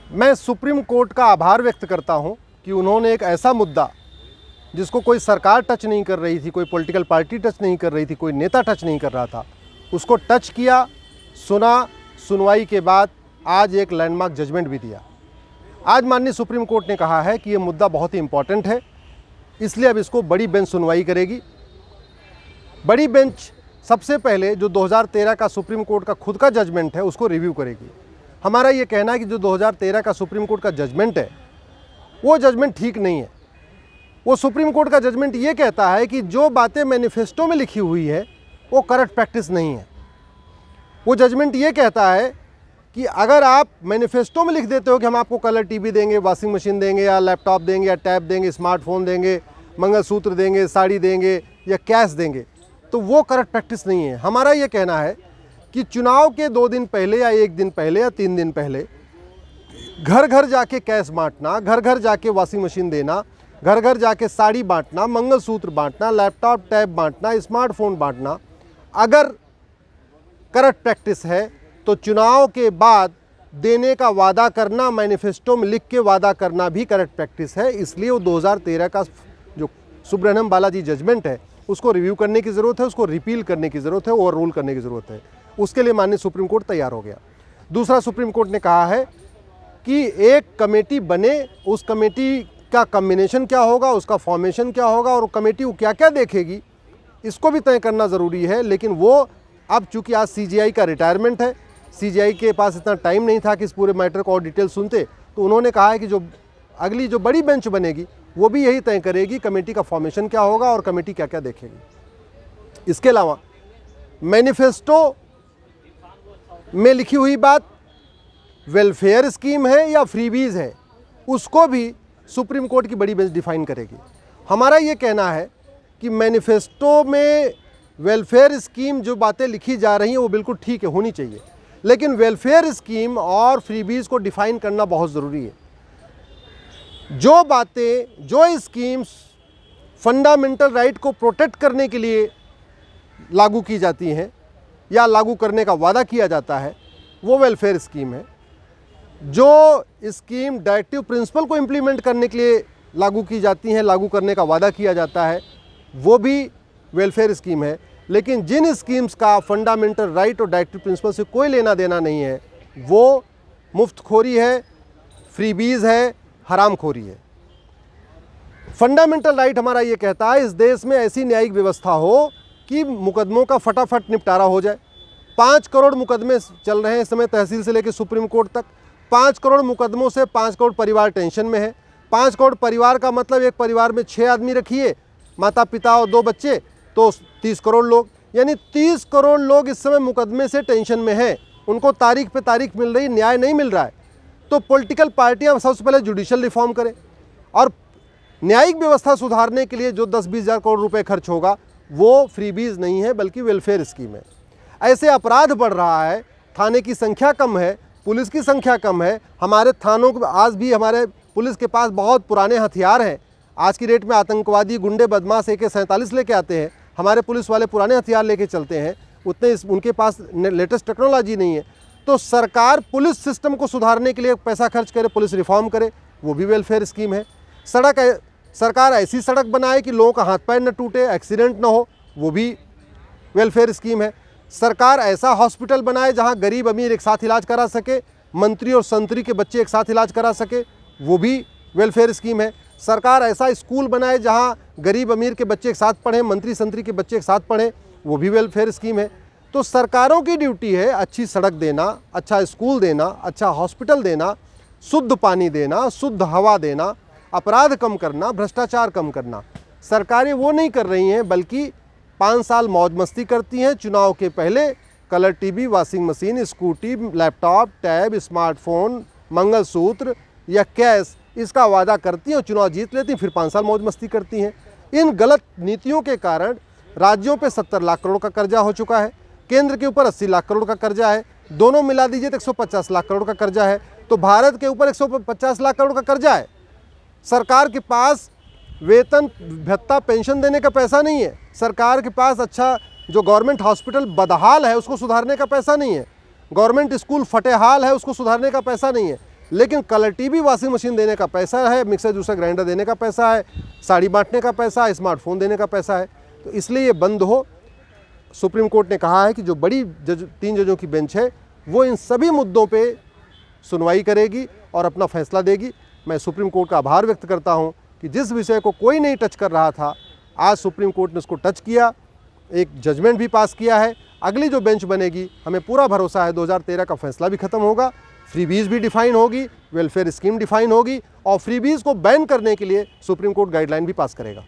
मैं supreme court का आभार व्यक्त करता हूं कि उन्होंने एक ऐसा मुद्दा जिसको कोई सरकार टच नहीं कर रही थी, कोई पॉलिटिकल पार्टी टच नहीं कर रही थी, कोई नेता टच नहीं कर रहा था, उसको टच किया, सुना, सुनवाई के बाद आज एक लैंडमार्क जजमेंट भी दिया। आज माननीय सुप्रीम कोर्ट ने कहा है कि ये मुद्दा बहुत ही इम्पॉर्टेंट है, इसलिए अब इसको बड़ी बेंच सुनवाई करेगी। बड़ी बेंच सबसे पहले जो 2013 का सुप्रीम कोर्ट का खुद का जजमेंट है उसको रिव्यू करेगी। हमारा ये कहना है कि जो 2013 का सुप्रीम कोर्ट का जजमेंट है वो जजमेंट ठीक नहीं है। वो सुप्रीम कोर्ट का जजमेंट ये कहता है कि जो बातें मैनिफेस्टो में लिखी हुई है वो करंट प्रैक्टिस नहीं है। वो जजमेंट ये कहता है कि अगर आप मैनिफेस्टो में लिख देते हो कि हम आपको कलर टीवी देंगे, वॉशिंग मशीन देंगे या लैपटॉप देंगे या टैब देंगे, स्मार्टफोन देंगे, मंगलसूत्र देंगे, साड़ी देंगे या कैश देंगे, तो वो करंट प्रैक्टिस नहीं है। हमारा ये कहना है कि चुनाव के 2 दिन पहले या 1 दिन पहले या 3 दिन पहले घर घर जाके कैश बांटना, घर घर जाके वॉशिंग मशीन देना, घर घर जाके साड़ी बांटना, मंगलसूत्र बांटना, लैपटॉप टैब बांटना, स्मार्टफोन बांटना अगर करंट प्रैक्टिस है तो चुनाव के बाद देने का वादा करना, मैनिफेस्टो में लिख के वादा करना भी करंट प्रैक्टिस है। इसलिए वो 2013 का जो सुब्रह्मण्यम बालाजी जजमेंट है उसको रिव्यू करने की ज़रूरत है, उसको रिपील करने की ज़रूरत है, ओवर रूल करने की ज़रूरत है। उसके लिए माननीय सुप्रीम कोर्ट तैयार हो गया। दूसरा, सुप्रीम कोर्ट ने कहा है कि एक कमेटी बने, उस कमेटी का कम्बिनेशन क्या होगा, उसका फॉर्मेशन क्या होगा और कमेटी वो क्या क्या देखेगी इसको भी तय करना ज़रूरी है। लेकिन वो अब चूँकि आज CJI का रिटायरमेंट है, CJI के पास इतना टाइम नहीं था कि इस पूरे मैटर को और डिटेल सुनते, तो उन्होंने कहा है कि जो अगली जो बड़ी बेंच बनेगी वो भी यही तय करेगी कमेटी का फॉर्मेशन क्या होगा और कमेटी क्या क्या देखेगी। इसके अलावा मैनिफेस्टो में लिखी हुई बात वेलफेयर स्कीम है या फ्रीबीज है, उसको भी सुप्रीम कोर्ट की बड़ी बेंच डिफाइन करेगी। हमारा ये कहना है कि मैनिफेस्टो में वेलफेयर स्कीम जो बातें लिखी जा रही हैं वो बिल्कुल ठीक है, होनी चाहिए, लेकिन वेलफेयर स्कीम और फ्रीबीज को डिफाइन करना बहुत ज़रूरी है। जो बातें, जो स्कीम्स फंडामेंटल राइट को प्रोटेक्ट करने के लिए लागू की जाती हैं या लागू करने का वादा किया जाता है वो वेलफेयर स्कीम है। जो स्कीम डायरेक्टिव प्रिंसिपल को इम्प्लीमेंट करने के लिए लागू की जाती हैं, लागू करने का वादा किया जाता है, वो भी वेलफेयर स्कीम है। लेकिन जिन स्कीम्स का फंडामेंटल राइट और डायरेक्टिव प्रिंसिपल से कोई लेना देना नहीं है वो मुफ्तखोरी है, फ्रीबीज है, हरामखोरी है। फंडामेंटल राइट हमारा ये कहता है इस देश में ऐसी न्यायिक व्यवस्था हो कि मुकदमों का फटाफट निपटारा हो जाए। 5 करोड़ मुकदमे चल रहे हैं इस समय तहसील से लेकर सुप्रीम कोर्ट तक। 5 करोड़ मुकदमों से 5 करोड़ परिवार टेंशन में है। 5 करोड़ परिवार का मतलब एक परिवार में 6 आदमी रखिए, माता पिता और 2 बच्चे, तो 30 करोड़ लोग, यानी 30 करोड़ लोग इस समय मुकदमे से टेंशन में हैं। उनको तारीख पे तारीख मिल रही, न्याय नहीं मिल रहा है। तो पॉलिटिकल पार्टियां सबसे पहले जुडिशल रिफॉर्म करें और न्यायिक व्यवस्था सुधारने के लिए जो 10-20 हज़ार करोड़ रुपए खर्च होगा वो फ्रीबीज नहीं है बल्कि वेलफेयर स्कीम है। ऐसे अपराध बढ़ रहा है, थाने की संख्या कम है, पुलिस की संख्या कम है। हमारे थानों को आज भी हमारे पुलिस के पास बहुत पुराने हथियार हैं। आज की डेट में आतंकवादी, गुंडे, बदमाश AK-47 लेके आते हैं, हमारे पुलिस वाले पुराने हथियार लेके चलते हैं, उतने उनके पास लेटेस्ट टेक्नोलॉजी नहीं है। तो सरकार पुलिस सिस्टम को सुधारने के लिए पैसा खर्च करे, पुलिस रिफॉर्म करे, वो भी वेलफेयर स्कीम है। सरकार ऐसी सड़क बनाए कि लोगों का हाथ पैर न टूटे, एक्सीडेंट ना हो, वो भी वेलफेयर स्कीम है। सरकार ऐसा हॉस्पिटल बनाए जहां गरीब अमीर एक साथ इलाज करा सके, मंत्री और संतरी के बच्चे एक साथ इलाज करा सके, वो भी वेलफेयर स्कीम है। सरकार ऐसा स्कूल बनाए जहां गरीब अमीर के बच्चे एक साथ पढ़ें, मंत्री संतरी के बच्चे एक साथ पढ़ें, वो भी वेलफेयर स्कीम है। तो सरकारों की ड्यूटी है अच्छी सड़क देना, अच्छा स्कूल देना, अच्छा हॉस्पिटल देना, शुद्ध पानी देना, शुद्ध हवा देना, अपराध कम करना, भ्रष्टाचार कम करना। सरकारें वो नहीं कर रही हैं बल्कि 5 साल मौज मस्ती करती हैं। चुनाव के पहले colour TV, washing machine, scooty, laptop, tab, smartphone, mangalsutra या कैश इसका वादा करती हैं और चुनाव जीत लेती हैं, फिर 5 साल मौज मस्ती करती हैं। इन गलत नीतियों के कारण राज्यों पे 70 लाख करोड़ का कर्जा हो चुका है, केंद्र के ऊपर 80 लाख करोड़ का कर्जा है, दोनों मिला दीजिए तो 150 लाख करोड़ का कर्जा है। तो भारत के ऊपर 150 लाख करोड़ का कर्जा है। सरकार के पास वेतन, भत्ता, पेंशन देने का पैसा नहीं है। सरकार के पास अच्छा जो गवर्नमेंट हॉस्पिटल बदहाल है उसको सुधारने का पैसा नहीं है। गवर्नमेंट स्कूल फटेहाल है उसको सुधारने का पैसा नहीं है। लेकिन कलर टीवी, वॉशिंग मशीन देने का पैसा है, मिक्सर जूसर ग्राइंडर देने का पैसा है, साड़ी बांटने का पैसा है, स्मार्टफोन देने का पैसा है। तो इसलिए ये बंद हो। सुप्रीम कोर्ट ने कहा है कि जो बड़ी 3 जजों की बेंच है वो इन सभी मुद्दों पे सुनवाई करेगी और अपना फैसला देगी। मैं सुप्रीम कोर्ट का आभार व्यक्त करता हूं कि जिस विषय को कोई नहीं टच कर रहा था, आज सुप्रीम कोर्ट ने उसको टच किया, एक जजमेंट भी पास किया है। अगली जो बेंच बनेगी, हमें पूरा भरोसा है 2013 का फैसला भी खत्म होगा, फ्रीबीज भी डिफाइन होगी, वेलफेयर स्कीम डिफाइन होगी और फ्रीबीज को बैन करने के लिए सुप्रीम कोर्ट गाइडलाइन भी पास करेगा।